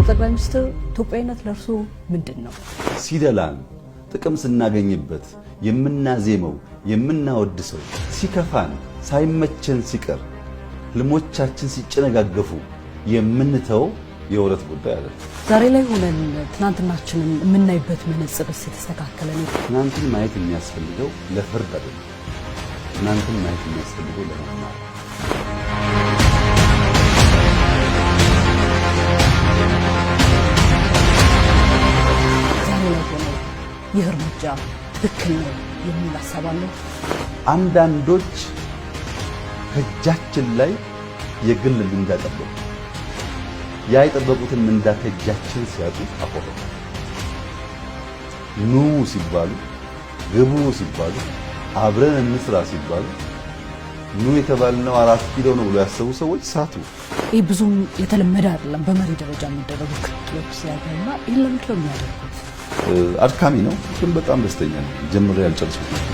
ጠቅላይ ሚኒስትር ኢትዮጵያዊነት ለርሶ ምንድነው? ሲደላን ጥቅም ስናገኝበት የምናዜመው የምናወድሰው ሲከፋን ሳይመቸን ሲቀር ህልሞቻችን ሲጨነጋገፉ የምንተው የወረት ጉዳይ አይደለም። ዛሬ ላይ ሆነን ትናንትናችንን የምናይበት መነጽርስ የተስተካከለ ነው? ትናንትን ማየት የሚያስፈልገው ለፍርድ አይደለም። ትናንትን ማየት የሚያስፈልገው ለመማር። ዛሬ ላይ ሆነን ይህ እርምጃ ትክክል ነው የሚል ሀሳብ አለው። አንዳንዶች ከእጃችን ላይ የግል ምንዳ ጠበቁ። ያ የጠበቁትን ምንዳ ከእጃችን ሲያጡ አቆረጡ። ኑ ሲባሉ፣ ግቡ ሲባሉ፣ አብረን እንስራ ሲባሉ ኑ የተባልነው 4 ኪሎ ነው ብሎ ያሰቡ ሰዎች ሳቱ። ይህ ብዙም የተለመደ አይደለም። በመሪ ደረጃ የሚደረጉ ክትሎች ሲያገኙና ይህን ለምንድን ነው የሚያደርጉት? አድካሚ ነው፣ ግን በጣም ደስተኛ ነኝ። ጀምሬ ያልጨረስኩት